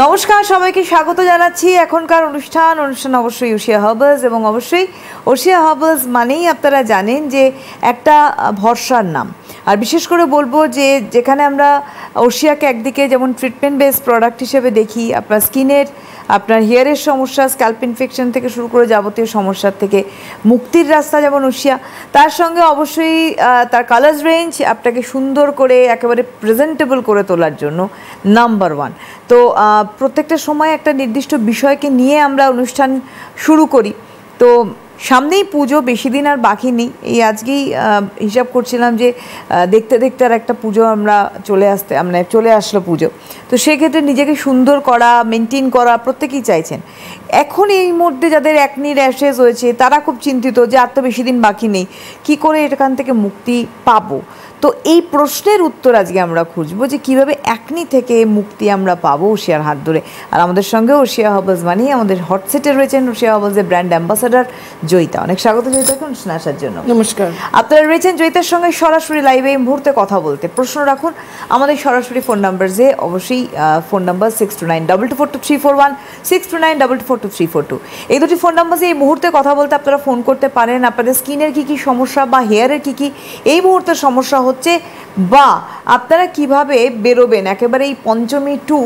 নমস্কার, সবাইকে স্বাগত জানাচ্ছি। এখনকার অনুষ্ঠান অবশ্যই ওশিয়া হার্বালস, এবং অবশ্যই ওশিয়া হার্বালস মানেই আপনারা জানেন যে একটা ভরসার নাম। আর বিশেষ করে বলবো যে যেখানে আমরা ওশিয়াকে একদিকে যেমন ট্রিটমেন্ট বেস প্রোডাক্ট হিসেবে দেখি, আপনার স্কিনের, আপনার হেয়ারের সমস্যা, স্ক্যাল্প ইনফেকশন থেকে শুরু করে যাবতীয় সমস্যার থেকে মুক্তির রাস্তা যেমন ওশিয়া, তার সঙ্গে অবশ্যই তার কালার্স রেঞ্জ আপনাকে সুন্দর করে একেবারে প্রেজেন্টেবল করে তোলার জন্য নাম্বার ওয়ান। তো প্রত্যেকটা সময় একটা নির্দিষ্ট বিষয়কে নিয়ে আমরা অনুষ্ঠান শুরু করি। তো সামনেই পুজো, বেশি দিন আর বাকি নেই। এই আজকেই হিসাব করছিলাম যে দেখতে দেখতে আর একটা পুজো আমরা চলে আসলো পুজো। তো সেক্ষেত্রে নিজেকে সুন্দর করা, মেনটেন করা প্রত্যেকেই চাইছেন। এখন এই মুহূর্তে যাদের অ্যাকনি র্যাশেস হয়েছে তারা খুব চিন্তিত যে আর তো বেশি দিন বাকি নেই, কী করে এখান থেকে মুক্তি পাবো। তো এই প্রশ্নের উত্তর আজকে আমরা খুঁজবো যে কীভাবে অ্যাকনি থেকে মুক্তি আমরা পাবো ওশিয়ার হাত ধরে। আর আমাদের সঙ্গে ওশিয়া হার্বালস মানেই আমাদের হট সেটে রয়েছেন ওশিয়া হার্বালসের ব্র্যান্ড অ্যাম্বাসাডার জয়িতা। অনেক স্বাগত জয়িতাকে অনুষ্ঠানে আসার জন্য। নমস্কার। আপনারা রয়েছেন জয়িতার সঙ্গে সরাসরি লাইভে এই মুহূর্তে কথা বলতে। প্রশ্ন রাখুন আমাদের সরাসরি ফোন নাম্বারে, অবশ্যই ফোন নাম্বার 6292242341, 6292242342। এই দুটি ফোন নাম্বারে এই মুহূর্তে কথা বলতে আপনারা ফোন করতে পারেন। আপনাদের স্কিনের কী কী সমস্যা বা হেয়ারের কী কী এই মুহূর্তে সমস্যা হচ্ছে, বা আপনারা কিভাবে বেরোবেন একেবারে এই পঞ্চমী টু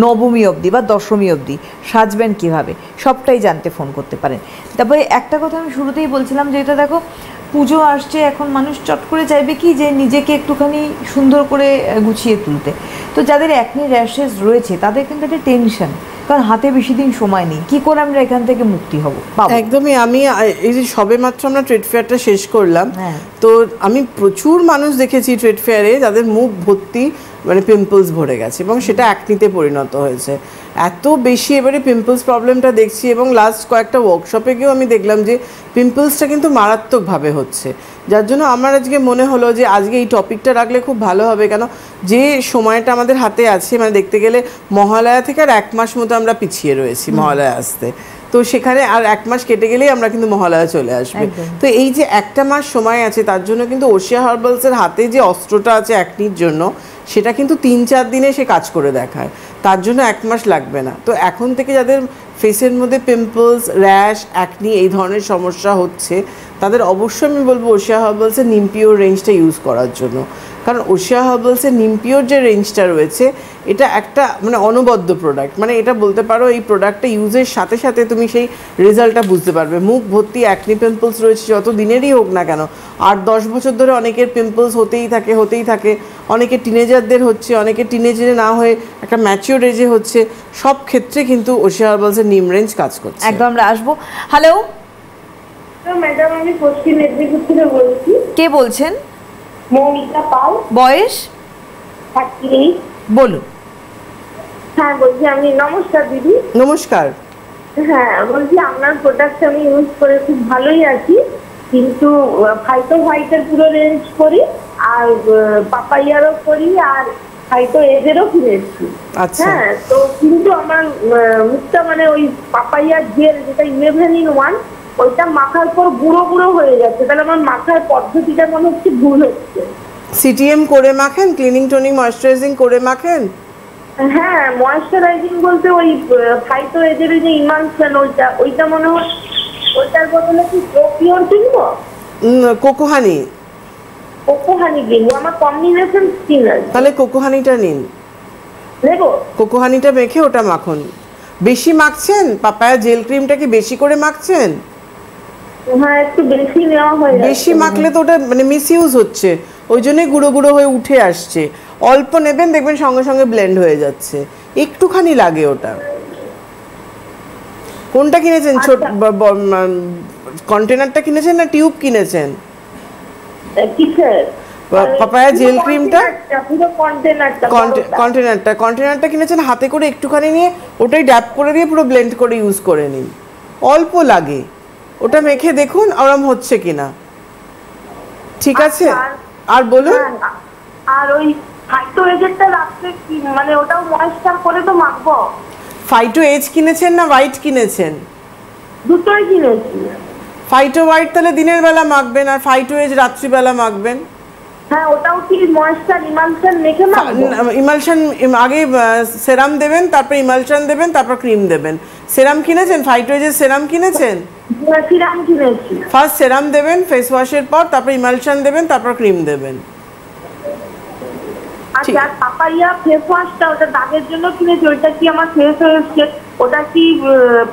নবমী অবধি বা দশমী অবধি সাজবেন কিভাবে, সবটাই জানতে ফোন করতে পারেন। তারপরে একটা কথা আমি শুরুতেই বলছিলাম যে এটা দেখো, পুজো আসছে, এখন মানুষ চট করে চাইবে কি যে নিজেকে একটুখানি সুন্দর করে গুছিয়ে তুলতে। তো যাদের অ্যাকনি র্যাশেস রয়েছে তাদের কিন্তু একটা টেনশন, কারণ হাতে বেশি দিন সময় নেই, কী করে আমরা এখান থেকে মুক্তি হব। একদমই। আমি এই যে সবে মাত্র আমরা ট্রেড ফেয়ারটা শেষ করলাম, তো আমি প্রচুর মানুষ দেখেছি ট্রেড ফেয়ারে যাদের মুখ ভর্তি মানে পিম্পলস ভরে গেছে, এবং সেটা অ্যাকনিতে পরিণত হয়েছে। এত বেশি এবারে পিম্পলস প্রবলেমটা দেখছি, এবং লাস্ট কয়েকটা ওয়ার্কশপে গিয়েও আমি দেখলাম যে পিম্পলসটা কিন্তু মারাত্মকভাবে হচ্ছে। যার জন্য আমার আজকে মনে হলো যে আজকে এই টপিকটা রাখলে খুব ভালো হবে। কেন যে সময়টা আমাদের হাতে আছে, মানে দেখতে গেলে মহালয়া থেকে আর 1 মাস মতো আমরা পিছিয়ে রয়েছি মহালয়া আসতে। তো সেখানে আর 1 মাস কেটে গেলেই আমরা কিন্তু মহালয়া চলে আসবে। তো এই যে একটা মাস সময় আছে, তার জন্য কিন্তু ওশিয়া হার্বালসের হাতে যে অস্ত্রটা আছে অ্যাকনির জন্য, সেটা কিন্তু 3-4 দিনে সে কাজ করে দেখায়। তার জন্য 1 মাস লাগবে না। তো এখন থেকে যাদের ফেসের মধ্যে পিম্পলস, র্যাশ, অ্যাকনি এই ধরনের সমস্যা হচ্ছে, তাদের অবশ্যই আমি বলবো ওশিয়া হার্বালসের নিমপিওর রেঞ্জটা ইউজ করার জন্য। কারণ ওশিয়া হার্বালসের নিমপিওর যে রেঞ্জটা রয়েছে, এটা একটা মানে অনবদ্য প্রোডাক্ট। মানে এটা বলতে পারো এই প্রোডাক্টটা ইউজের সাথে সাথে তুমি সেই রেজাল্টটা বুঝতে পারবে। মুখ ভর্তি অ্যাকনি পিম্পলস রয়েছে, যত দিনেরই হোক না কেন, 8-10 বছর ধরে অনেকের পিম্পলস হতেই থাকে। অনেকে টিনেজারদের হচ্ছে, অনেকে টিনেজারে না হয়ে একটা ম্যাচিওর এজে হচ্ছে। সব ক্ষেত্রে কিন্তু ওশিয়া হার্বালসের নিম রেঞ্জ কাজ করছে। একদম আমরা আসবো। হ্যালো ম্যাডাম, আমি পশ্চিম মেদিনীপুর থেকে বলছি। কে বলছেন? মৌমিতা পাল। বয়স? 38। বলুন। হ্যাঁ বলছি আমি। নমস্কার দিদি। নমস্কার। হ্যাঁ বলছি, আপনার প্রোডাক্ট আমি ইউজ করে খুব ভালোই আছি, কিন্তু ফাইটো হোয়াইটের পুরো রেঞ্জ করি, আর পাপাইয়ারও করি, আর ফাইটো এজেরও কিনেছি। হ্যাঁ, তো কিন্তু আমার মুখটা মানে ওই পাপাইয়ার জেল যেটা 11-in-1, ওইটা মাখার পর গুঁড়ো গুঁড়ো হয়ে যাচ্ছে। তাহলে আমার মাখার পদ্ধতিটা মনে হচ্ছে ভুল হচ্ছে। সিটিএম করে মাখেন, ক্লিনিং টোনিং ময়েশ্চারাইজিং করে মাখেন? হ্যাঁ, ময়েশ্চারাইজিং বলতে ওই ফাইটো এজের যে ইমালশন, ওইটা মনে হয়, ওইটার বদলে কি প্রোপিওর কিনবো? কোকোহানি কিনবো। আমার কম্বিনেশন স্কিন আছে। তাহলে কোকোহানিটা নিন। নেবো? কোকোহানিটা মেখে ওটা মাখুন। বেশি মাখছেন? পাপায়া জেল ক্রিমটা কি বেশি করে মাখছেন? হ্যাঁ, একটু বেশি নেওয়া হয়ে যাচ্ছে। বেশি মাখলে তো ওটা মানে মিসইউজ হচ্ছে, ওই জন্যই গুঁড়ো গুঁড়ো হয়ে উঠে আসছে। অল্প নেবেন, দেখবেন সঙ্গে সঙ্গে ব্লেন্ড হয়ে যাচ্ছে। একটুখানি লাগে ওটা। কোনটা কিনেছেন? ছোট কন্টেনারটা কিনেছেন না টিউব কিনেছেন? পাপায়া জেল ক্রিমটা কন্টেনারটা কিনেছেন, হাতে করে একটুখানি নিয়ে ওটাই ড্যাপ করে দিয়ে পুরো ব্লেন্ড করে ইউজ করে নিন। অল্প লাগে, ওটা মেখে দেখুন আরাম হচ্ছে কিনা। ঠিক আছে? আর বলুন। আর ওই ফাইটো এজেরটা রাখতে কি মানে ওটাও ময়েশ্চার করে তো মাখবো? ফাইটো এজ কিনেছেন না হোয়াইট কিনেছেন? দুটোই কিনেছি। ফাইটো হোয়াইট তাহলে দিনের বেলা মাখবেন, আর ফাইটো এজ রাত্রিবেলা মাখবেন। হ্যাঁ, ওটাও কি ময়েশ্চার ইমালশন মেখে মাখবো? ইমালশন আগে সেরাম দেবেন, তারপর ইমালশন দেবেন, তারপর ক্রিম দেবেন। সেরাম কিনেছেন? ফাইটোজের সেরাম কিনেছেন? সিরাম কিনেছি। ফার্স্ট সেরাম দেবেন ফেস ওয়াশের পর, তারপর ইমালশন দেবেন, তারপর ক্রিম দেবেন। আচ্ছা, আর পাপাইয়া ফেস ওয়াশটা ওটা দাগের জন্য কিনেছি, ওইটা কি আমার শেষ হয়ে এসছে? ওটা কি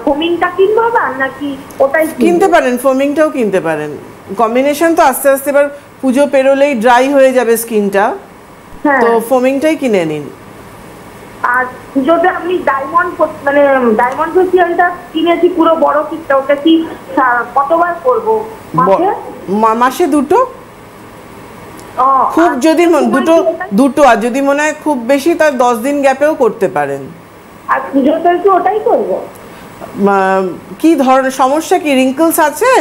ফোমিংটা কিনবো আর নাকি ওটাই কিনতে পারেন, ফোমিংটাও কিনতে পারেন। কম্বিনেশন তো আস্তে আস্তে এবার পুজো পেরোলেই ড্রাই হয়ে যাবে স্কিনটা, হ্যাঁ। তো ফোমিংটাই কিনে নিন। আর পুজোতে আমি ডায়মন্ড ফেসিয়ালটা কিনেছি পুরো বড় কিটটা, ওটা কি কতবার করবো মাসে? মাসে দুটো। ও, খুব আর যদি সময় দুটো কি ওটা? দুটো, আর যদি মনে হয় খুব বেশি তার 10 দিন গ্যাপেও করতে পারেন। আর পুজোতে কি ওটাই করবো? কি ধরনের সমস্যা, কি রিঙ্কলস আছে?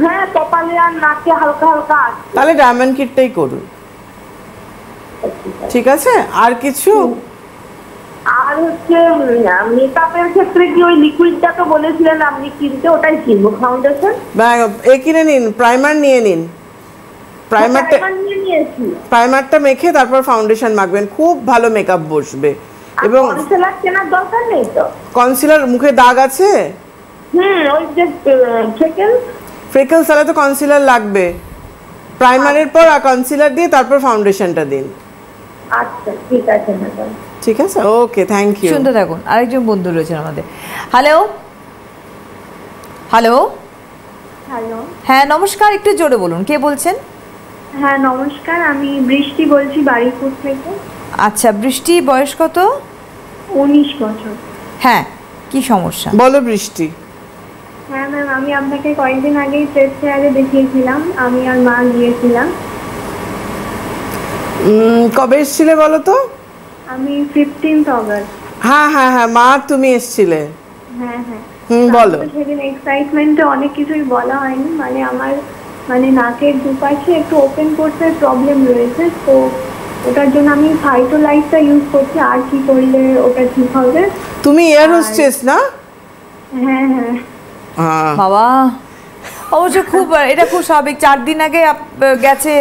হ্যাঁ, কপালে আর নাকে হালকা হালকা আছে। তাহলে ডায়মন্ড কিটটাই করুন, ঠিক আছে? আর কিছু? আর হচ্ছে মেকআপের ক্ষেত্রে কি ওই লিকুইডটা তো বলেছিলেন আপনি কিনতে, ওটাই কিনবো? ফাউন্ডেশন এ কিনে নিন, প্রাইমার নিয়ে নিন। প্রাইমারটা নিয়ে নিয়েছি। প্রাইমারটা মেখে তারপর ফাউন্ডেশন মাখবেন, খুব ভালো মেকআপ বসবে। এবং কনসিলার কেনার দরকার নেই তো? কনসিলার, মুখে দাগ আছে? ওই যে ফ্রেকলস, তাহলে তো কনসিলার লাগবে। প্রাইমারের পর আর কনসিলার দিয়ে তারপর ফাউন্ডেশনটা দিন। আচ্ছা, ঠিক আছে ম্যাডাম। ঠিক আছে, ওকে, থ্যাংক ইউ। শুনতে থাকুন, আরেকজন বন্ধু রয়েছেন আমাদের। হ্যালো হ্যালো হ্যালো, হ্যাঁ নমস্কার, একটু জোরে বলুন, কে বলছেন? হ্যাঁ নমস্কার, আমি বৃষ্টি বলছি বারুইপুর থেকে। আচ্ছা, বৃষ্টি, বয়স কত? 19 বছর। হ্যাঁ, কি সমস্যা? বলো বৃষ্টি। হ্যাঁ ম্যাম, আমি আপনাকে কয়েকদিন আগেই ট্রেড ফেয়ারে দেখিয়েছিলাম, আমি আর মা গিয়েছিলাম। কবে এসেছিলে বলো তো? আমি 15 অগস্ট। হ্যাঁ হ্যাঁ হ্যাঁ, মা তুমি এসেছিলে। হ্যাঁ হ্যাঁ। বলো। তো সেদিন এক্সাইটমেন্টে অনেক কিছুই বলা হয়নি, মানে আমার নাকের দুপাশে একটু ওপেন পোর্সের প্রবলেম রয়েছে, তো ওটার জন্য আমি ফাইটোলাইটটা ইউজ করছি। আর কি করলে ওটা ঠিক হবে? তুমি এয়ার হোস্টেস না? হ্যাঁ হ্যাঁ। বাবা, অবশ্য খুব, এটা খুব স্বাভাবিক। 4 দিন আগে গেছে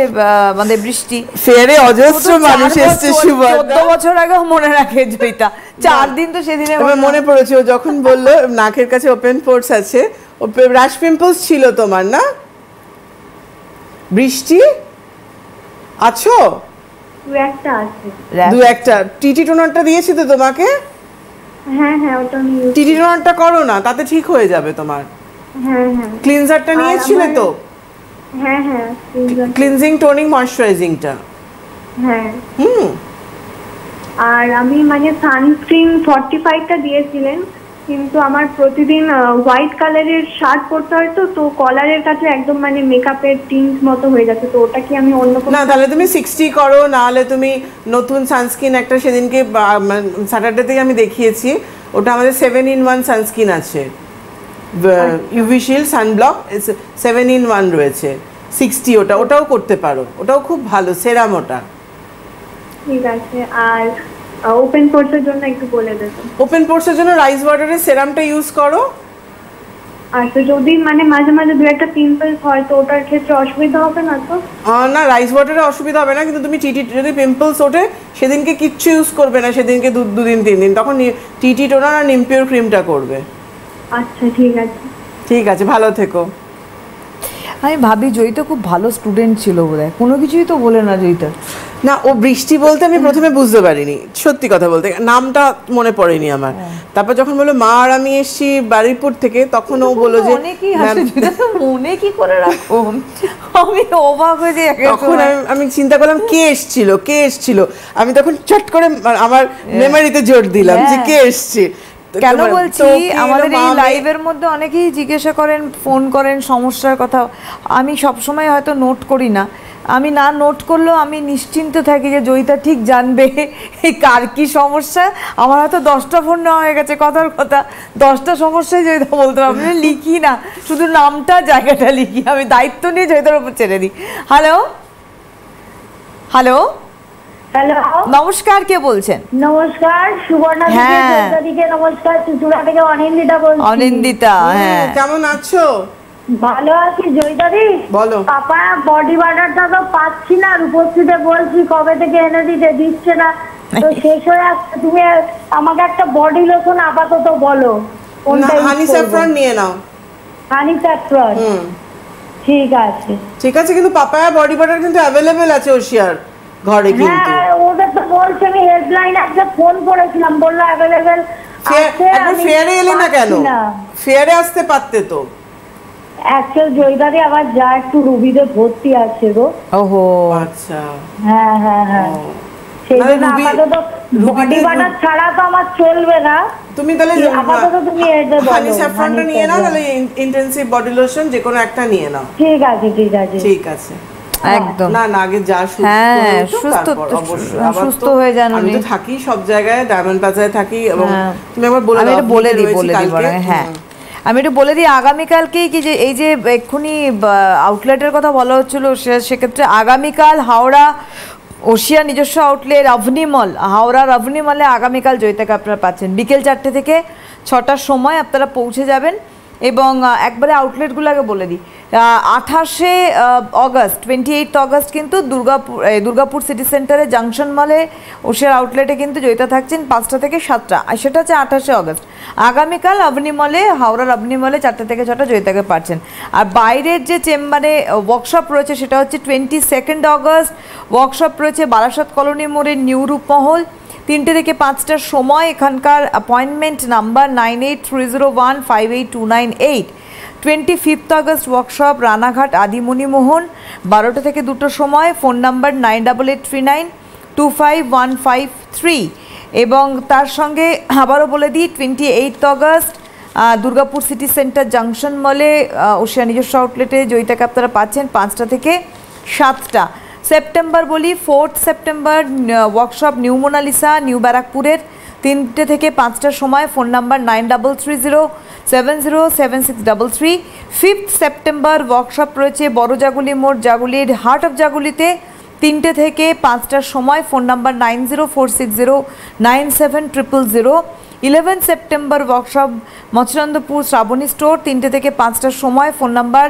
আমাদের বৃষ্টি ফেয়ারে অজস্র মানুষ এসেছে। 14 বছর আগেও মনে রাখে জয়িতা, 4 দিন তো সেদিনে আমার মনে পড়েছে, ও যখন বললো নাকের কাছে ওপেন পোর্স আছে, ও র্যাশ পিম্পলস ছিল তোমার না? বৃষ্টি আছো? একটা আছে। দু একটা। টিটি টোনারটা দিয়েছি তো তোমাকে? হ্যাঁ হ্যাঁ, ওটা আমি use টিটি টোনারটা করো না, তাতে ঠিক হয়ে যাবে তোমার। হ্যাঁ হ্যাঁ ক্লিনজারটা নিয়েছিলে তো? হ্যাঁ হ্যাঁ ক্লিনজিং, টোনিং, ময়শ্চারাইজিংটা। হ্যাঁ। আর আমি সানস্ক্রিন 45টা দিয়েছিলেন, কিন্তু আমার প্রতিদিন হোয়াইট কালারের শার্ট পরতে হয়, তো কলারের কাছে একদম মেকআপের টিন্ট মতো হয়ে যাচ্ছে, তো ওটা কি আমি অন্য কোনো? না, তাহলে তুমি 60 করো, নাহলে তুমি নতুন সানস্ক্রিন একটা সেদিনকে স্যাটারডে থেকে আমি দেখিয়েছি, ওটা আমাদের 7-in-1 সানস্ক্রিন আছে। ইউভি শিল্ড, সানব্লক 7-in-1 রয়েছে 60, ওটাও করতে পারো, ওটাও খুব ভালো সেরাম ওটা। ঠিক আছে। আর ওপেন পোর্সের জন্য একটু বলে দেবেন। ওপেন পোর্সের জন্য রাইস ওয়াটারের সেরামটা ইউজ করো। আর তো যদি মাঝে মাঝে 2-একটা পিম্পলস হয়, তো ওটার ক্ষেত্রে অসুবিধা হবে না তো? না, রাইস ওয়াটারে অসুবিধা হবে না, কিন্তু তুমি টিটি, যদি পিম্পলস ওঠে সেদিনকে কিচ্ছু ইউজ করবে না, সেদিনকে 2 দিন 3 দিন, তখন টিটি টোনার আর নিমপিওর ক্রিমটা করবে। আচ্ছা, ঠিক আছে। ঠিক আছে, ভালো থেকো। আমি ভাবি জয়িতা খুব ভালো স্টুডেন্ট ছিল বোধহয়, কোনো কিছুই তো বলে না জয়িতা। না, ও বৃষ্টি বলতে আমি প্রথমে বুঝতে পারিনি, সত্যি কথা বলতে নামটা মনে পড়েনি আমার। তারপর যখন বললো মা আর আমি এসেছি বারুইপুর থেকে, তখন ও বললো যে অনেকেই হাসে, মনে কি করে রাখো, আমি অবাক হয়ে যাই। তখন আমি চিন্তা করলাম কে এসেছিল, আমি তখন চট করে আমার মেমোরিতে জোর দিলাম যে কে এসছে। কেন বলছি, আমাদের এই লাইভের মধ্যে অনেকেই জিজ্ঞাসা করেন, ফোন করেন সমস্যার কথা, আমি সবসময় হয়তো নোট করি না। আমি না নোট করলেও আমি নিশ্চিন্ত থাকি যে জয়িতা ঠিক জানবে কার কি সমস্যা। আমার হয়তো 10টা ফোন নেওয়া হয়ে গেছে, কথার কথা 10টা সমস্যায় জয়িতা বলতে পারবো, আমি লিখি না, শুধু নামটা জায়গাটা লিখি, আমি দায়িত্ব নিয়ে জয়িতার উপর ছেড়ে দিই। হ্যালো হ্যালো হ্যালো, নমস্কার, কে বলছেন? নমস্কার, সুবর্ণা দিকে নমস্কার, চুচুড়া থেকে অনিন্দিতা বলছি। অনিন্দিতা, হ্যাঁ কেমন আছো? ভালো আছি জয়দাদি। বলো। পাপা বডি বাটারটা তো পাচ্ছি না, রূপশ্রীতে বলছি কবে থেকে এনে দিচ্ছে না, তো শেষ হয়ে আসছে। তুমি আমাকে একটা বডি লোশন আপাতত বলো কোনটা। হানি স্যাফরন নিয়ে নাও। হানি স্যাফরন, ঠিক আছে। ঠিক আছে, কিন্তু পাপায়া বডি বাটার কিন্তু অ্যাভেলেবেল আছে ওশিয়ার ঘরে কিন্তু। হ্যাঁ ওদের তো বলছে, আমি হেল্পলাইনে একটা ফোন করেছিলাম, বললো অ্যাভেলেবেল আছে। একবার ফেয়ারে এলে না কেন? ফেয়ারে আসতে পারতে তো। অ্যাকচুয়াল জয়দাদি আমার যা একটু রুবিতে ভর্তি আছে গো। ওহো আচ্ছা। হ্যাঁ হ্যাঁ হ্যাঁ, সেই জন্য আপাতত বডি বাটার ছাড়া তো আমার চলবে না। তুমি তাহলে আপাতত তুমি এটা বলো, হানি স্যাফরনটা নিয়ে নাও, তাহলে ইন্টেনসিভ বডি লোশন যে কোনো একটা নিয়ে নাও। ঠিক আছে ঠিক আছে ঠিক আছে। একদম। না না, আগে যা সুস্থ হ্যাঁ, হয়েছো, সুস্থ তারপর তো অবশ্যই। সুস্থ হয়ে যান আমি উনি। তো থাকি সব জায়গায়, ডায়মন্ড প্লাজায় থাকি, এবং তুমি একবার বলে আমি দাও। এটা বলে দিই বলে হ্যাঁ, আমি একটু বলে দিই আগামীকালকেই কি যে এই যে এক্ষুনি আউটলেটের কথা বলা হচ্ছিল, সেক্ষেত্রে আগামীকাল হাওড়া ওশিয়া নিজস্ব আউটলেট অভনিমল, হাওড়ার অভনিমলে আগামীকাল জয়িতাকে আপনারা পাচ্ছেন বিকেল 4টে থেকে 6টার সময় আপনারা পৌঁছে যাবেন। এবং একবারে আউটলেটগুলো আগে বলে দিই, 28শে অগস্ট 28 অগস্ট কিন্তু দুর্গাপুর সিটি সেন্টারে জাংশন মলে ওশিয়ার আউটলেটে কিন্তু জয়িতা থাকছেন 5টা থেকে 7টা, আর সেটা হচ্ছে 28শে অগস্ট। আগামীকাল অবনিমলে, হাওড়ার অবনিমলে 4টে থেকে 6টা জয়িতাকে পাচ্ছেন। আর বাইরের যে চেম্বারে ওয়ার্কশপ রয়েছে সেটা হচ্ছে 22 অগস্ট ওয়ার্কশপ রয়েছে বারাসাত কলোনি মোড়ের নিউ রূপমহল, 3টে থেকে 5টার সময়। এখানকার appointment number 9830158298। 25 August workshop Ranaghat Adimani Mohan, 12টা থেকে 2টোর সময়। Phone number 9839251553। এবং তার সঙ্গে আবারও বলে দিই 28 August Durgapur city centre junction মলে ওশিয়া নিজস্ব আউটলেটে জয়িতাকে আপনারা পাচ্ছেন 5টা থেকে 7টা। সেপ্টেম্বর বলি 4 September workshop new Monalisa new ব্যারাকপুরের, 3টে থেকে 5টার সময়। Phone number 9330707633। 5 সেপ্টেম্বর ওয়ার্কশপ রয়েছে বড় জাগুলি মোড় জাগুলির হার্ট অফ জাগুলিতে, 3টে থেকে 5টার সময়। Phone number 9046097000। 11 September workshop Matsyanandapur Srabani store, 3টে থেকে 5টার সময়। Phone number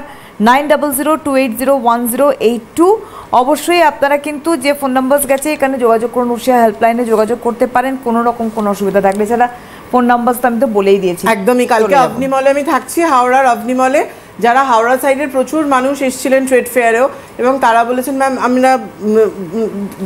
9002801082। অবশ্যই আপনারা কিন্তু যে ফোন নাম্বার গেছে এখানে যোগাযোগ করুন, ওশিয়া হেল্পলাইনে যোগাযোগ করতে পারেন কোনো রকম কোনো অসুবিধা থাকলে। ছাড়া ফোন নাম্বার তো আমি তো বলেই দিয়েছি। একদমই, কালকে অবনিমলে আমি থাকছি, হাওড়ার অবনিমলে। যারা হাওড়া সাইডের প্রচুর মানুষ এসেছিলেন ট্রেড ফেয়ারেও, এবং তারা বলেছেন ম্যাম আমরা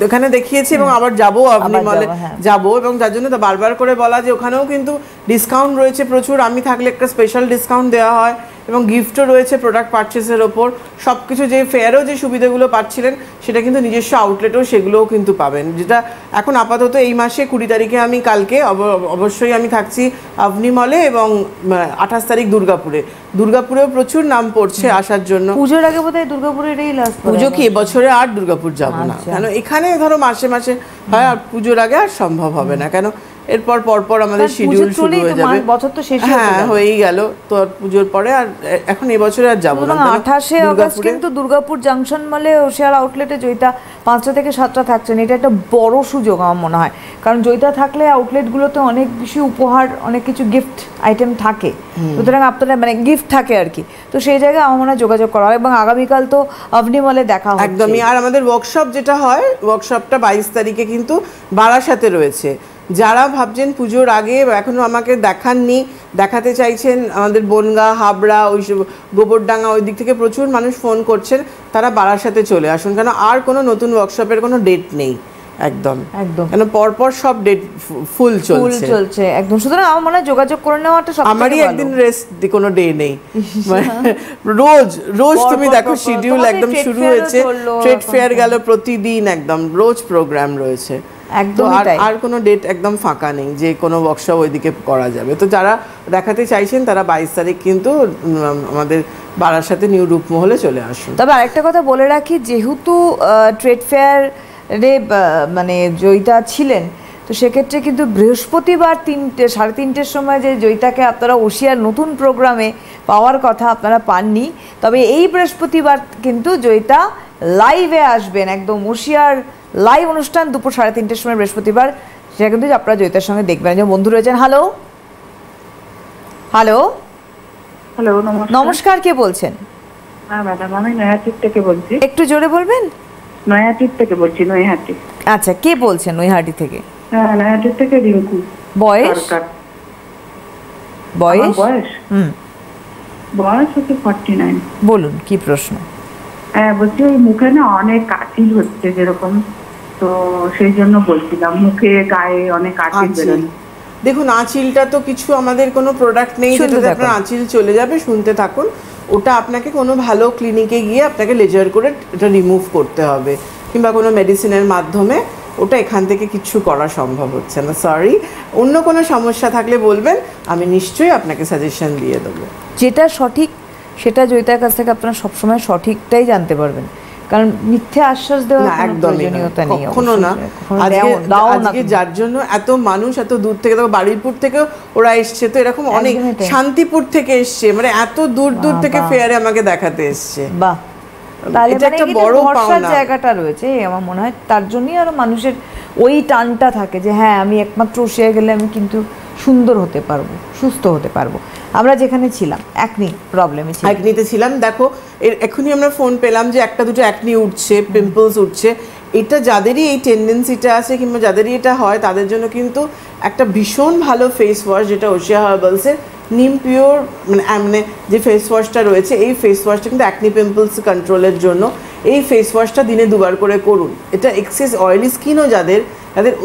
ওখানে দেখিয়েছি এবং আবার যাবো অবনিমলে যাবো, এবং যার জন্য তো বারবার করে বলা যে ওখানেও কিন্তু ডিসকাউন্ট রয়েছে প্রচুর। আমি থাকলে একটা স্পেশাল ডিসকাউন্ট দেওয়া হয়, এবং গিফটও রয়েছে প্রোডাক্ট পারচেসের ওপর। সব কিছু যে ফেয়ারেও যে সুবিধাগুলো পাচ্ছিলেন সেটা কিন্তু নিজস্ব আউটলেটেও সেগুলোও কিন্তু পাবেন, যেটা এখন আপাতত এই মাসে 20 তারিখে আমি কালকে অবশ্যই আমি থাকছি অবনিমলে, এবং 28 তারিখ দুর্গাপুরেও প্রচুর নাম পড়ছে আসার জন্য। পুজোর আগে বোধহয় দুর্গাপুরে এটাই লাস্ট পুজো কি এবছরে আর দুর্গাপুর যাবো না, কেন এখানে ধরো মাসে মাসে হয়, আর পুজোর আগে আর সম্ভব হবে না, কেন এরপর পরপর আমাদের শিডিউল শুরু হয়ে যাবে। বছর তো শেষ হ্যাঁ হয়েই গেল তো, পুজোর পরে আর এখন এবছরে আর যাবো না। 28শে অগস্ট কিন্তু দুর্গাপুর জাংশন মলে ওশিয়ার আউটলেটে জয়িতা 5টা থেকে 7টা থাকছেন। এটা একটা বড় সুযোগ আমার মনে হয়, কারণ জয়িতা থাকলে আউটলেটগুলোতে অনেক বেশি উপহার, অনেক কিছু গিফট আইটেম থাকে, সুতরাং আপনারা মানে গিফট থাকে আর কি। তো সেই জায়গায় আমার মনে হয় যোগাযোগ করা হয়, এবং আগামীকাল তো অবনিমলে দেখা হবে একদমই। আর আমাদের ওয়ার্কশপ যেটা হয়, ওয়ার্কশপটা 22 তারিখে কিন্তু বারাসাতে রয়েছে। যারা ভাবছেন পুজোর আগে এখনও আমাকে দেখাননি, দেখাতে চাইছেন, আমাদের বনগাঁ হাবড়া ওই গোবরডাঙ্গা ওই দিক থেকে প্রচুর মানুষ ফোন করছেন, তারা বারাসাতে চলে আসুন, কেন আর কোনো নতুন ওয়ার্কশপের কোনো ডেট নেই। একদম একদম, কেন পরপর সব ডেট ফুল চলছে একদম। সুতরাং আমার মনে হয় যোগাযোগ করে নেওয়াটা সবথেকে ভালো। আমারই একদিন রেস্ট কোনো ডে নেই, রোজ তুমি দেখো শিডিউল একদম শুরু হয়েছে, ট্রেড ফেয়ার গেল, প্রতিদিন একদম রোজ প্রোগ্রাম রয়েছে একদম। আর কোনো ডেট একদম ফাঁকা নেই যে কোনো ওয়ার্কশপ ওইদিকে করা যাবে। তো যারা দেখাতে চাইছেন তারা 22 তারিখ কিন্তু আমাদের বারাসাতে নিউ রূপমহলে চলে আসুন। তবে আরেকটা কথা বলে রাখি, যেহেতু ট্রেড ফেয়ারে মানে জয়িতা ছিলেন, তো সেক্ষেত্রে কিন্তু বৃহস্পতিবার 3:30-3টের সময় যে জয়িতাকে আপনারা ওশিয়ার নতুন প্রোগ্রামে পাওয়ার কথা আপনারা পাননি। তবে এই বৃহস্পতিবার কিন্তু জয়িতা লাইভে আসবেন, একদম ওশিয়ার লাইভ অনুষ্ঠান দুপুর 3:30টার সময় বৃহস্পতিবার, সেটা কিন্তু আপনারা জয়িতার সঙ্গে দেখবেন। যে বন্ধু রয়েছেন, হ্যালো হ্যালো হ্যালো, নমস্কার। নমস্কার, কে বলছেন? হ্যাঁ ম্যাডাম, আমি নয়াটির থেকে বলছি। একটু জোরে বলবেন। নয়াটির থেকে বলছি, নয়াটি। আচ্ছা, কে বলছেন নৈহাটি থেকে? হ্যাঁ, নয়াটির থেকে রিঙ্কু বয়স? সরকার। বয়স? আমার বয়স বয়স হচ্ছে 49। বলুন, কি প্রশ্ন? হ্যাঁ, বলছি ওই মুখে না অনেক কাঠিল হচ্ছে যেরকম, তো সেই জন্য বলছিলাম মুখে গায়ে অনেক কাঠিল বেরোয়। দেখুন, আঁচিলটা তো কিছু আমাদের কোনো প্রোডাক্ট নেই যেটাতে আপনার আঁচিল চলে যাবে, শুনতে থাকুন। ওটা আপনাকে কোনো ভালো ক্লিনিকে গিয়ে আপনাকে লেজার করে এটা রিমুভ করতে হবে, কিংবা কোনো মেডিসিনের মাধ্যমে। ওটা এখান থেকে কিছু করা সম্ভব হচ্ছে না, সরি। অন্য কোনো সমস্যা থাকলে বলবেন, আমি নিশ্চয়ই আপনাকে সাজেশন দিয়ে দেবো। যেটা সঠিক সেটা জয়িতার কাছ থেকে আপনারা সবসময় সঠিকটাই জানতে পারবেন, কারণ মিথ্যে আশ্বাস দেওয়ার কোনো প্রয়োজনীয়তা নেই, কখনো না। আজকে যার জন্য এত মানুষ এত দূর থেকে, দেখো বারুইপুর থেকেও ওরা এসছে, তো এরকম অনেক, শান্তিপুর থেকে এসছে, মানে এত দূর দূর থেকে ফেয়ারে আমাকে দেখাতে এসছে। বাহ, তাহলে এটা একটা বড় পাওনা। জায়গাটা রয়েছে আমার মনে হয়, তার জন্যই আরো মানুষের ওই টানটা থাকে যে হ্যাঁ, আমি একমাত্র ওশিয়া গেলে আমি কিন্তু সুন্দর হতে পারবো, সুস্থ হতে পারবো। আমরা যেখানে ছিলাম অ্যাকনি প্রবলেমে ছিলাম, অ্যাকনিতে ছিলাম। দেখো, এখনই আমরা ফোন পেলাম যে একটা দুটো অ্যাকনি উঠছে, পিম্পলস উঠছে। এটা যাদেরই এই টেন্ডেন্সিটা আছে কিংবা যাদেরই এটা হয়, তাদের জন্য কিন্তু একটা ভীষণ ভালো ফেস ওয়াশ, যেটা ওশিয়া হার্বালসের নিম পিওর, মানে যে ফেস ওয়াশটা রয়েছে, এই ফেস ওয়াশটা কিন্তু অ্যাকনি পিম্পলস কন্ট্রোলের জন্য। এই ফেস ওয়াশটা দিনে 2 বার করে করুন। এটা এক্সেস অয়েলি স্কিনও যাদের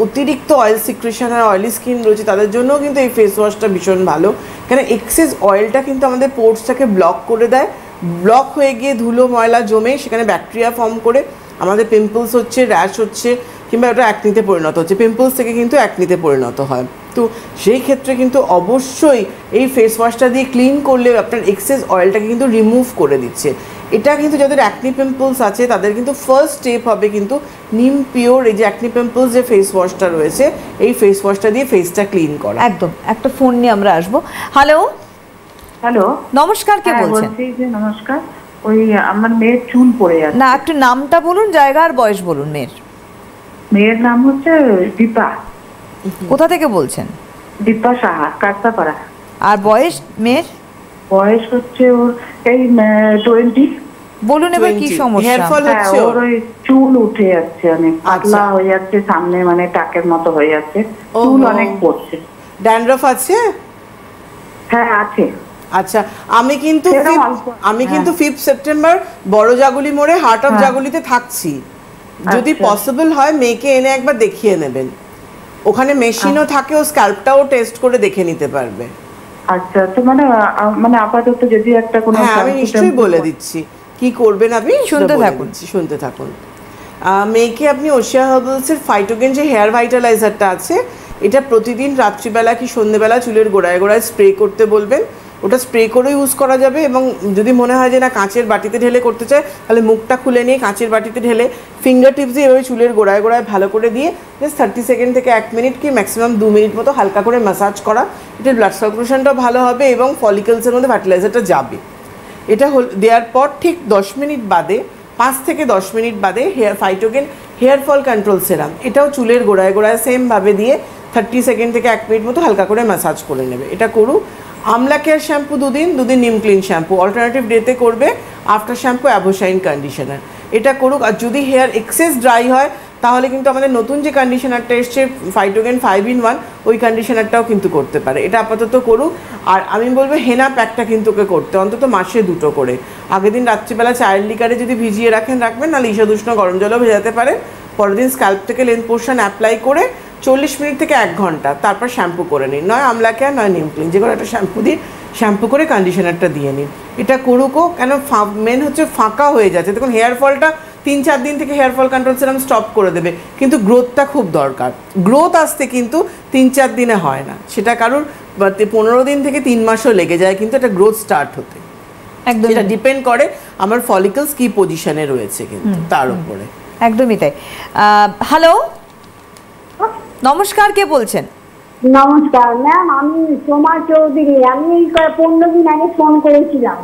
অতিরিক্ত অয়েল সিক্রেশন আর অয়েলি স্কিন রয়েছে, তাদের জন্যও কিন্তু এই ফেস ওয়াশটা ভীষণ ভালো। কেন, এক্সেস অয়েলটা কিন্তু আমাদের পোর্সটাকে ব্লক করে দেয়। ব্লক হয়ে গিয়ে ধুলো ময়লা জমে সেখানে ব্যাকটেরিয়া ফর্ম করে আমাদের পিম্পলস হচ্ছে, র্যাশ হচ্ছে, কিংবা ওটা অ্যাকনিতে পরিণত হচ্ছে। পিম্পলস থেকে কিন্তু অ্যাকনিতে পরিণত হয়। তো সেই ক্ষেত্রে কিন্তু অবশ্যই এই ফেস ওয়াশটা দিয়ে ক্লিন করলে আপনার এক্সেস অয়েলটাকে কিন্তু রিমুভ করে দিচ্ছে। এটা কিন্তু যাদের অ্যাকনি পিম্পলস আছে তাদের কিন্তু ফার্স্ট স্টেপ হবে কিন্তু নিম পিওর, এই যে অ্যাকনি পিম্পলস যে ফেস ওয়াশটা রয়েছে, এই ফেস ওয়াশটা দিয়ে ফেসটা ক্লিন করা। একদম। একটা ফোন নিয়ে আমরা আসবো। হ্যালো, হ্যালো, নমস্কার, কে বলছেন? বলছি যে নমস্কার, ওই আমার মেয়ের চুল পড়ে যাচ্ছে। না, একটু নামটা বলুন, জায়গা আর বয়স বলুন। মেয়ের নাম হচ্ছে দীপা। কোথা থেকে বলছেন? দীপা সাহা, কাটতাপাড়া। আর বয়স মেয়ের? বয়স হচ্ছে ওর এই 20। বলুন এবার কি সমস্যা? ওর ওই চুল উঠে যাচ্ছে, অনেক পাতলা হয়ে যাচ্ছে, সামনে মানে টাকের মতো হয়ে যাচ্ছে, চুল অনেক পড়ছে। ড্যান্ড্রফ আছে? হ্যাঁ, আছে। আচ্ছা, আমি কিন্তু 5 সেপ্টেম্বর বড় জাগুলি মোড়ে হার্ট অফ জাগুলিতে থাকছি। যদি পসিবল হয় মেয়েকে এনে একবার দেখিয়ে নেবেন। ওখানে মেশিনও থাকে, ও স্ক্যাল্পটাও টেস্ট করে দেখে নিতে পারবে। আচ্ছা, তো মানে আপাতত যদি একটা কোনো, হ্যাঁ, আমি নিশ্চয়ই বলে দিচ্ছি কি করবেন। আপনি শুনতে থাকুন। মেয়েকে আপনি ওশিয়া হার্বালসের ফাইটোগেন যে হেয়ার ভাইটালাইজারটা আছে, এটা প্রতিদিন রাত্রিবেলা কি সন্ধ্যেবেলা চুলের গোড়ায় গোড়ায় স্প্রে করতে বলবেন। ওটা স্প্রে করে ইউজ করা যাবে, এবং যদি মনে হয় যে না কাঁচের বাটিতে ঢেলে করতে চায়, তাহলে মুখটা খুলে নিয়ে কাঁচের বাটিতে ঢেলে ফিঙ্গার টিপস দিয়ে ওই চুলের গোড়ায় গোড়ায় ভালো করে দিয়ে জাস্ট 30 সেকেন্ড থেকে 1 মিনিট কি ম্যাক্সিমাম 2 মিনিট মতো হালকা করে ম্যাসাজ করা। এটা ব্লাড সার্কুলেশনটাও ভালো হবে এবং ফলিকলসের মধ্যে ফার্টিলাইজারটা যাবে। এটা দেওয়ার পর ঠিক 10 মিনিট বাদে, 5 থেকে 10 মিনিট বাদে ফাইটোগেন হেয়ার ফল কন্ট্রোল সেরাম, এটাও চুলের গোড়ায় গোড়ায় সেমভাবে দিয়ে 30 সেকেন্ড থেকে 1 মিনিট মতো হালকা করে ম্যাসাজ করে নেবে। এটা করুক। আমলা কেয়ার শ্যাম্পু 2 দিন, 2 দিন নিম ক্লিন শ্যাম্পু, অল্টারনেটিভ ডেতে করবে। আফটার শ্যাম্পু অ্যাভোশাইন কন্ডিশনার, এটা করুক। আর যদি হেয়ার এক্সেস ড্রাই হয় তাহলে কিন্তু আমাদের নতুন যে কন্ডিশনারটা এসছে ফাইটোগেন 5-in-1, ওই কন্ডিশনারটাও কিন্তু করতে পারে। এটা আপাতত করুক। আর আমি বলবো হেনা প্যাকটা কিন্তু ওকে করতে, অন্তত মাসে 2টো করে। আগের দিন রাত্রিবেলা চায়ের লিকারে যদি ভিজিয়ে রাখবেন, নাহলে ঈষদুষ্ণ গরম জলও ভেজাতে পারেন। পরের দিন স্ক্যাল্প থেকে লেন্থ পোর্শন অ্যাপ্লাই করে 40 মিনিট থেকে 1 ঘন্টা তারপর শ্যাম্পু করে নিন। নয় আমলা কেয়ার, নয় নিম ক্লিন, যে কোনো একটা শ্যাম্পু দিন, শ্যাম্পু করে কন্ডিশনারটা দিয়ে নিন। এটা করুকও। কেন, মেন হচ্ছে ফাঁকা হয়ে যাচ্ছে। দেখুন, হেয়ার ফলটা 3-4 দিন থেকে হেয়ার ফল কন্ট্রোল সেরাম স্টপ করে দেবে, কিন্তু গ্রোথটা খুব দরকার। গ্রোথ আসতে কিন্তু 3-4 দিনে হয় না, সেটা কারোর 15 দিন থেকে 3 মাসও লেগে যায় কিন্তু এটা গ্রোথ স্টার্ট হতে। একদম এটা ডিপেন্ড করে আমার ফলিকলস কি পজিশনে রয়েছে কিন্তু তার উপরে। একদমই তাই। হ্যালো, নমস্কার, কে বলছেন? নমস্কার ম্যাম, আমি সোমা চৌধুরী। আমি এই 15 দিন আগে ফোন করেছিলাম।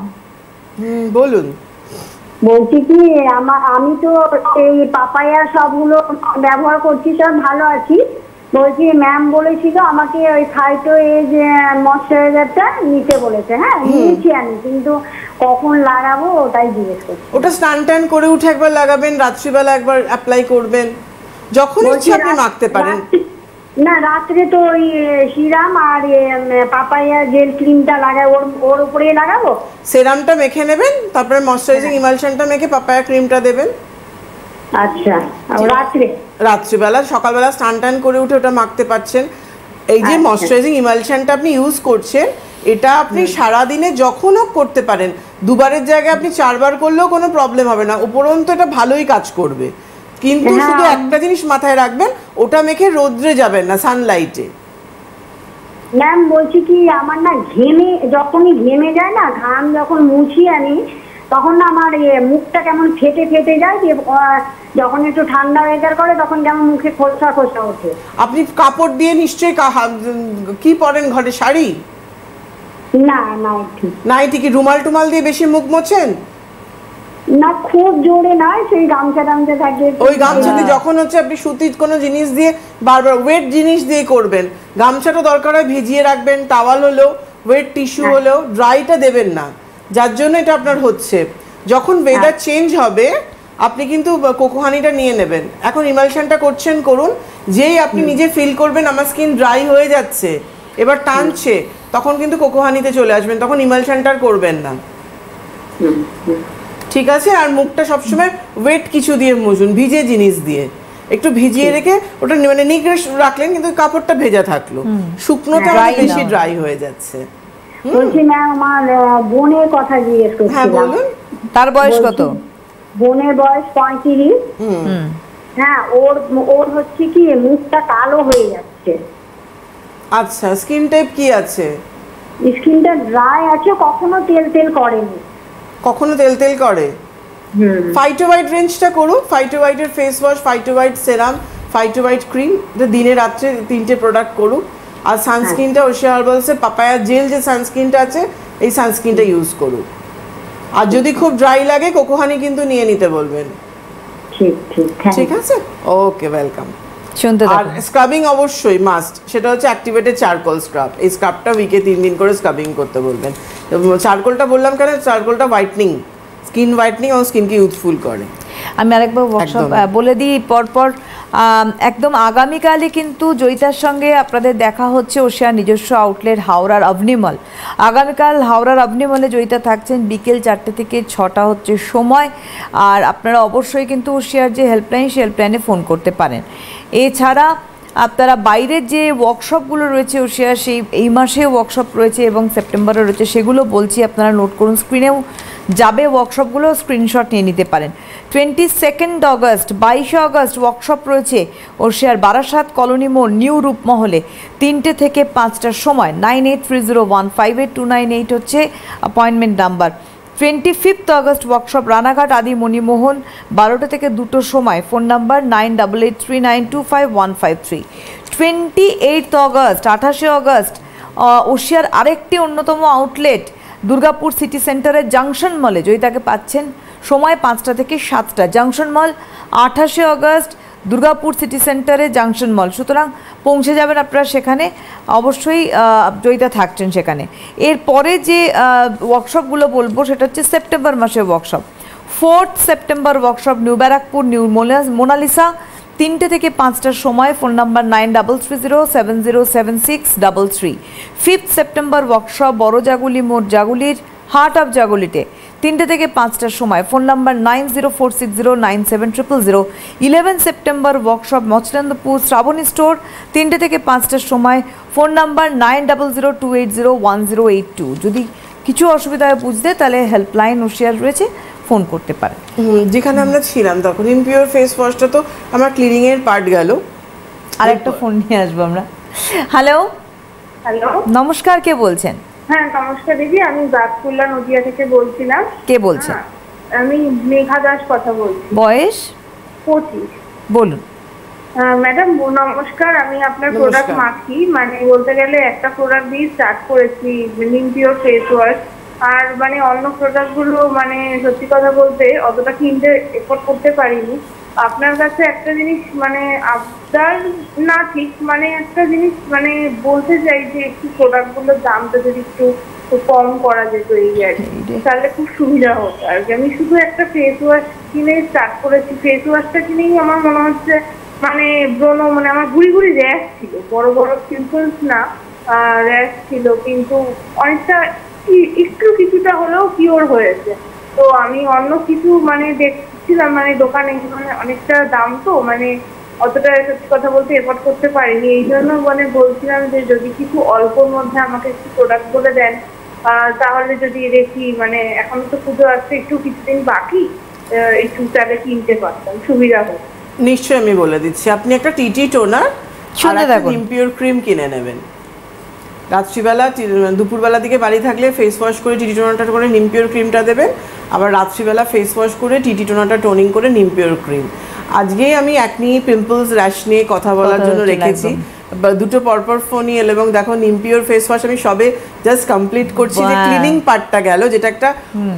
বলুন। বলছি কি, আমি তো এই পাপায়া সবগুলো ব্যবহার করছি, সব ভালো আছি, বলছি ম্যাম বলেছিল আমাকে ওই ফাইটো এজ ময়শ্চারাইজারটা নিতে বলেছে, হ্যাঁ নিয়েছি আমি, কিন্তু কখন লাগাবো ওটাই জিজ্ঞেস করছি। ওটা স্নান টান করে উঠে একবার লাগাবেন, রাত্রিবেলা একবার অ্যাপ্লাই করবেন, যখন ইচ্ছে আপনি মাখতে পারেন। না রাত্রে তো ওই সিরাম আর পাপায়া জেল ক্রিমটা লাগাবো, ওর উপরেই লাগাবো। সেরামটা মেখে নেবেন, তারপরে ময়শ্চারাইজিং ইমালশনটা মেখে পাপায়া ক্রিমটা দেবেন। আচ্ছা, রাত্রে? রাত্রিবেলা, সকালবেলা স্নান টান করে উঠে ওটা মাখতে পারছেন। এই যে ময়শ্চারাইজিং ইমালশনটা আপনি ইউজ করছেন, এটা আপনি সারাদিনে যখন হোক করতে পারেন, দুবারের জায়গায় আপনি 4 বার করলেও কোনো প্রবলেম হবে না, উপরন্তু এটা ভালোই কাজ করবে। কিন্তু শুধু একটা জিনিস মাথায় রাখবেন, ওটা মেখে রোদ্রে যাবেন না, সানলাইটে। ম্যাম বলছি কি আমার না ঘেমে, যখনই ঘেমে যায় না, ঘাম যখন মুছি আমি, তখন না আমার মুখটা কেমন ফেটে ফেটে যায়, যে যখন একটু ঠান্ডা ওয়েদার করে তখন কেমন মুখে খোসা খোসা ওঠে। আপনি কাপড় দিয়ে নিশ্চয়ই কি পরেন ঘরে, শাড়ি? না নাইটি। নাইটি কি রুমাল টুমাল দিয়ে বেশি মুখ মোছেন? না খুব জোরে নয়, সেই গামছা টামছা থাকে। ওই গামছাতে যখন হচ্ছে আপনি সুতির কোনো জিনিস দিয়ে বারবার ওয়েট জিনিস দিয়ে করবেন, গামছাটা দরকার হয় ভিজিয়ে রাখবেন, টাওয়াল হলেও ওয়েট টিস্যু হলেও, ড্রাইটা দেবেন না, যার জন্য এটা আপনার হচ্ছে। যখন ওয়েদার চেঞ্জ হবে আপনি কিন্তু কোকোহানিটা নিয়ে নেবেন। এখন ইমালশনটা করছেন করুন, যেই আপনি নিজে ফিল করবেন আমার স্কিন ড্রাই হয়ে যাচ্ছে, এবার টানছে, তখন কিন্তু কোকোহানিতে চলে আসবেন, তখন ইমালশনটা করবেন না, ঠিক আছে? আর মুখটা সবসময় ওয়েট কিছু দিয়ে মুছুন, ভিজে জিনিস দিয়ে একটু ভিজিয়ে রেখে ওটা মানে নিগড়ে রাখলেন, কিন্তু কাপড়টা ভেজা থাকলো, শুকনোটা বেশি ড্রাই হয়ে যাচ্ছে। বলছি ম্যাম আমার বোনের কথা জিজ্ঞেস করছি। হ্যাঁ বলুন। তার বয়স কত? বোনের বয়স 35। হ্যাঁ, ওর হচ্ছে কি মুখটা কালো হয়ে যাচ্ছে। আচ্ছা, স্কিন টাইপ কি আছে? স্কিনটা ড্রাই আছে, কখনো তেল তেল করেনি। কখনো তেল তেল করে? ফাইটোভাইট রেঞ্জটা করুন, ফাইটোভাইটের ফেস ওয়াশ, ফাইটোভাইট সেরাম, ফাইটোভাইট ক্রিম, এটা দিনে রাত্রে 3টে প্রোডাক্ট করুন। আর সানস্ক্রিনটা ওশিয়া হার্বালসের পাপায়া জেল যে সানস্ক্রিনটা আছে, এই সানস্ক্রিনটা ইউজ করুন। আর যদি খুব ড্রাই লাগে কোকোহানি কিন্তু নিয়ে নিতে বলবেন। ঠিক আছে, ওকে, ওয়েলকাম। আর স্ক্রাবিং অবশ্যই মাস্ট, সেটা হচ্ছে অ্যাক্টিভেটেড চারকোল স্ক্রাব। এই স্ক্রাবটা উইকে 3 দিন করে স্ক্রাবিং করতে বলবেন। চারকোলটা বললাম কেন, চারকোলটা হোয়াইটনিং, স্কিন হোয়াইটনিং এবং স্কিনকে ইউথফুল করে। আমি আরেকবার ওয়ার্কশপ বলে দিই পরপর, একদম আগামীকালই কিন্তু জয়িতার সঙ্গে আপনাদের দেখা হচ্ছে ওশিয়ার নিজস্ব আউটলেট হাওড়ার অবনিমল। আগামীকাল হাওড়ার অবনিমলে জয়িতা থাকছেন বিকেল 4টে থেকে 6টা হচ্ছে সময়। আর আপনারা অবশ্যই কিন্তু ওশিয়ার যে হেল্পলাইন, সেই হেল্পলাইনে ফোন করতে পারেন। এছাড়া আপনারা বাইরের যে ওয়ার্কশপগুলো রয়েছে ওশিয়ার, সেই এই মাসে ওয়ার্কশপ রয়েছে এবং সেপ্টেম্বরে রয়েছে, সেগুলো বলছি, আপনারা নোট করুন, স্ক্রিনেও যাবে ওয়ার্কশপগুলো, স্ক্রিনশট নিয়ে নিতে পারেন। 22 অগস্ট, 22 অগস্ট ওয়ার্কশপ রয়েছে ওশিয়ার বারাসাত কলোনি মোড় নিউ রূপমহলে 3টে থেকে 5টার সময়। 9830158298 হচ্ছে appointment number. 25 August workshop Ranaghat Adi Manimohan 12টা থেকে 2টোর সময়, ফোন নাম্বার 9883925153। 28 অগস্ট, 28 অগস্ট ওশিয়ার আরেকটি অন্যতম আউটলেট দুর্গাপুর সিটি সেন্টারের জাংশন মলে জয়িতাকে পাচ্ছেন, সময় 5টা থেকে 7টা। Junction mall 28 August Durgapur city সেন্টারে জাংশন মল, সুতরাং পৌঁছে যাবেন আপনারা সেখানে, অবশ্যই জয়িতা থাকছেন সেখানে। এরপরে যে ওয়ার্কশপগুলো বলবো সেটা হচ্ছে সেপ্টেম্বর মাসের workshop. 4 September workshop new Barrackpore new Monalisa 3টে থেকে 5টার সময়, ফোন নাম্বার 9330707633। 5 সেপ্টেম্বর ওয়ার্কশপ বড় জাগুলি মোড় জাগুলির হার্ট অফ জাগুলিতে 3টে থেকে 5টার সময়, ফোন নাম্বার 9046097000। 11 সেপ্টেম্বর ওয়ার্কশপ মচনন্দপুর শ্রাবণী স্টোর 3টে থেকে 5টার সময়, ফোন নাম্বার 9002801082। যদি কিছু অসুবিধা হয় বুঝতে, তাহলে হেল্পলাইন ওশিয়ার রয়েছে, ফোন করতে পারেন। যেখানে আমরা ছিলাম তখন ইমপিওর ফেস ওয়াশটা তো আমার ক্লিনিং এর পার্ট গেল। আরেকটা ফোন নিয়ে আসবো আমরা। হ্যালো, নমস্কার, কে বলছেন? হ্যাঁ নমস্কার দিদি, আমি বাতকুল্লা নদিয়া থেকে বলছিলাম। কে বলছেন? আমি মেঘা দাস কথা বলছি। বয়স? 25। বলুন। ম্যাডাম নমস্কার, আমি আপনার প্রোডাক্ট মাখি, মানে বলতে গেলে একটা প্রোডাক্ট দিয়ে স্টার্ট করেছি, নিমপিওর ফেস ওয়াশ। আর মানে অন্য প্রোডাক্টগুলো মানে সত্যি কথা বলতে অতটা কিনতে এফোর্ড করতে পারিনি, আপনার কাছে একটা জিনিস মানে আবদার না ঠিক মানে একটা জিনিস মানে বলতে চাই যে একটু প্রোডাক্ট গুলোর দামটা যদি একটু কম করা যেত এই আর কি, তাহলে খুব সুবিধা হতো আর কি। আমি শুধু একটা ফেস ওয়াশ কিনে স্টার্ট করেছি, ফেস ওয়াশটা কিনেই আমার মনে হচ্ছে মানে ব্রণ মানে আমার গুড়ি গুড়ি র্যাশ ছিল, বড় বড় পিম্পলস না, র্যাশ ছিল, কিন্তু অনেকটা একটু কিছুটা হলেও কিওর হয়েছে। তো আমি অন্য কিছু মানে দেখছিলাম মানে দোকানে মানে অনেকটা দাম, তো মানে অতটা সত্যি কথা বলতে এফোর্ড করতে পারিনি, এই জন্য মানে বলছিলাম যে যদি কিছু অল্পর মধ্যে আমাকে একটু প্রোডাক্ট বলে দেন তাহলে যদি দেখি মানে এখন তো পুজো আসছে, একটু কিছুদিন বাকি, একটু তাহলে কিনতে পারতাম, সুবিধা হতো। নিশ্চয়ই আমি বলে দিচ্ছি, আপনি একটা টিটি টোনার আর একটা নিমপিওর ক্রিম কিনে নেবেন। রাত্রিবেলা দুপুরবেলা দিকে বাড়ি থাকলে ফেস ওয়াশ করে টিটি টোনারটা করে নিমপিওর ক্রিমটা দেবেন, আবার রাত্রিবেলা ফেস ওয়াশ করে টিটি টোনারটা টোনিং করে নিমপিওর ক্রিম। আজকেই আমি একনি পিম্পলস র্যাশ নিয়ে কথা বলার জন্য রেখেছি, দুটো পরপর ফোনই এলো এবং দেখো নিমপিওর ফেস ওয়াশ আমি সবে জাস্ট কমপ্লিট করছি, যে ক্লিনিং পার্টটা গেল, যেটা একটা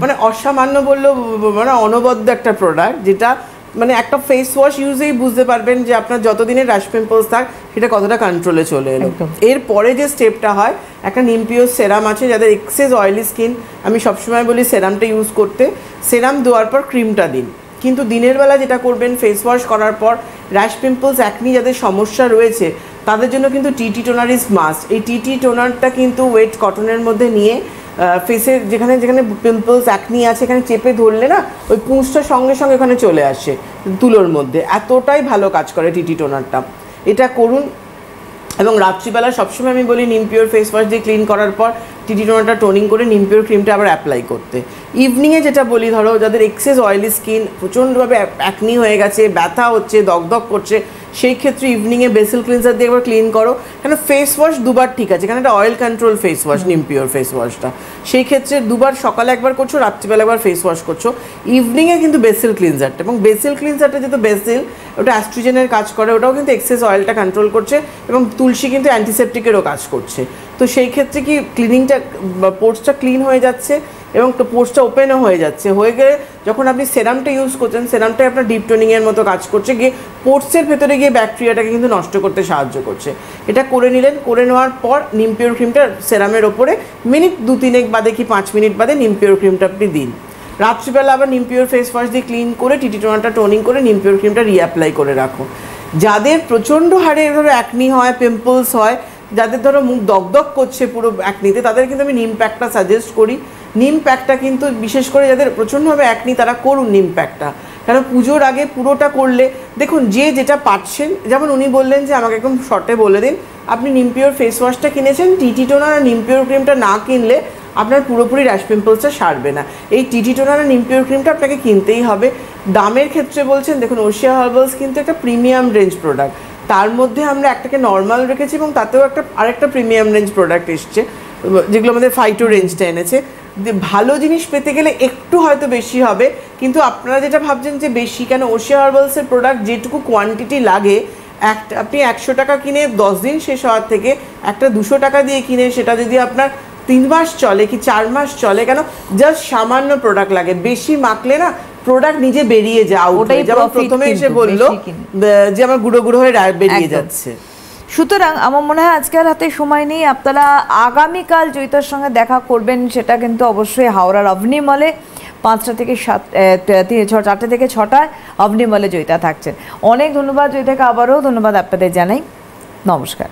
মানে অসামান্য বললেও মানে অনবদ্য একটা প্রোডাক্ট, যেটা মানে একটা ফেস ওয়াশ ইউজেই বুঝতে পারবেন যে আপনার যতদিনের র্যাশ পিম্পলস থাক সেটা কতটা কন্ট্রোলে চলে এলো। এরপরে যে স্টেপটা হয়, একটা নিমপিওর সেরাম আছে, যাদের এক্সেস অয়েলি স্কিন আমি সবসময় বলি সেরামটা ইউজ করতে, সেরাম দেওয়ার পর ক্রিমটা দিন। কিন্তু দিনের বেলা যেটা করবেন, ফেস ওয়াশ করার পর র্যাশ পিম্পলস অ্যাকনি যাদের সমস্যা রয়েছে তাদের জন্য কিন্তু টিটি টোনার ইজ মাস্ট। এই টিটি টোনারটা কিন্তু ওয়েট কটনের মধ্যে নিয়ে ফেসের যেখানে যেখানে পিম্পলস অ্যাকনি আছে এখানে চেপে ধরলে না ওই পুঁজটা সঙ্গে সঙ্গে এখানে চলে আসে তুলোর মধ্যে, এতটাই ভালো কাজ করে টিটি টোনারটা। এটা করুন এবং রাত্রিবেলা সবসময় আমি বলি নিমপিওর ফেস ওয়াশ দিয়ে ক্লিন করার পর টিটি টোনারটা টোনিং করে নিমপিওর ক্রিমটা আবার অ্যাপ্লাই করতে। ইভিনিংয়ে যেটা বলি, ধরো যাদের এক্সেস অয়েলি স্কিন, প্রচণ্ডভাবে অ্যাকনি হয়ে গেছে, ব্যথা হচ্ছে, দগদগ করছে, সেই ক্ষেত্রে ইভিনিংয়ে বেসিল ক্লিনজার দিয়ে একবার ক্লিন করো, কেন ফেস ওয়াশ দুবার ঠিক আছে, কারণ এটা অয়েল কন্ট্রোল ফেস ওয়াশ নিমপিওর ফেস ওয়াশটা, সেই ক্ষেত্রে দুবার, সকালে একবার করছো, রাত্রিবেলা একবার ফেস ওয়াশ করছো, ইভিনিংয়ে কিন্তু বেসিল ক্লিনজারটা, এবং বেসিল ক্লিনজারটা যেহেতু বেসিল ওটা অ্যাস্ট্রোজেনের কাজ করে, ওটাও কিন্তু এক্সেস অয়েলটা কন্ট্রোল করছে, এবং তুলসী কিন্তু অ্যান্টিসেপটিকেরও কাজ করছে। তো সেই ক্ষেত্রে কি ক্লিনিংটা পোর্সটা ক্লিন হয়ে যাচ্ছে এবং পোর্সটা ওপেনও হয়ে যাচ্ছে, হয়ে গেলে যখন আপনি সেরামটা ইউজ করছেন সেরামটাই আপনার ডিপ টোনিংয়ের মতো কাজ করছে, গিয়ে পোর্সের ভেতরে গিয়ে ব্যাকটেরিয়াটাকে কিন্তু নষ্ট করতে সাহায্য করছে। এটা করে নিলেন, করে নেওয়ার পর নিমপিওর ক্রিমটা সেরামের ওপরে মিনিট 2-3 বাদে কি 5 মিনিট বাদে নিমপিওর ক্রিমটা আপনি দিন। রাত্রিবেলা আবার নিমপিওর ফেস ওয়াশ দিয়ে ক্লিন করে টিটি টোনারটা টোনিং করে নিমপিওর ক্রিমটা রিঅ্যাপ্লাই করে রাখো। যাদের প্রচণ্ড হারে ধরো অ্যাকনি হয়, পিম্পলস হয়, যাদের ধরো মুখ দগদগ করছে পুরো অ্যাকনিতে, তাদের কিন্তু আমি নিম প্যাকটা সাজেস্ট করি। নিম প্যাকটা কিন্তু বিশেষ করে যাদের প্রচণ্ডভাবে অ্যাকনি তারা করুন নিম প্যাকটা, কারণ পুজোর আগে পুরোটা করলে দেখুন যে যেটা পাচ্ছেন, যেমন উনি বললেন যে আমাকে একদম শর্টে বলে দিন, আপনি নিমপিওর ফেস ওয়াশটা কিনেছেন, টিটি টোনার আর নিমপিওর ক্রিমটা না কিনলে আপনার পুরোপুরি র্যাশ পিম্পলসটা সারবে না। এই টিটি টোনার আর নিমপিওর ক্রিমটা আপনাকে কিনতেই হবে। দামের ক্ষেত্রে বলছেন, দেখুন ওশিয়া হার্বালস কিন্তু একটা প্রিমিয়াম রেঞ্জ প্রোডাক্ট, তার মধ্যে আমরা একটাকে নর্মাল রেখেছি এবং তাতেও আরেকটা প্রিমিয়াম রেঞ্জ প্রোডাক্ট এসছে, যেগুলো আমাদের ফাইটো রেঞ্জটা এনেছে। ভালো জিনিস পেতে গেলে একটু হয়তো বেশি হবে, কিন্তু আপনারা যেটা ভাবছেন যে বেশি কেন, ওশিয়া হার্বালসের প্রোডাক্ট যেটুকু কোয়ান্টিটি লাগে, আপনি 100 টাকা কিনে 10 দিন শেষ হওয়ার থেকে একটা 200 টাকা দিয়ে কিনে সেটা যদি আপনার 3 মাস চলে কি 4 মাস চলে, কেন জাস্ট সামান্য প্রোডাক্ট লাগে, বেশি মাখলে না প্রোডাক্ট নিজে বেরিয়ে যায়, ওটাই যেমন প্রথমে এসে বললো যে আমার গুঁড়ো গুঁড়ো হয়ে বেরিয়ে যাচ্ছে। সুতরাং আমার মনে হয় আজকের হাতে সময় নেই, আপনারা আগামীকাল জয়িতার সঙ্গে দেখা করবেন, সেটা কিন্তু অবশ্যই হাওড়ার অভনি মলে 5টা থেকে 4টে থেকে 6টায় অভনি মলে জয়িতা থাকছেন। অনেক ধন্যবাদ জয়িতাকে, আবারও ধন্যবাদ আপনাদের জানাই, নমস্কার।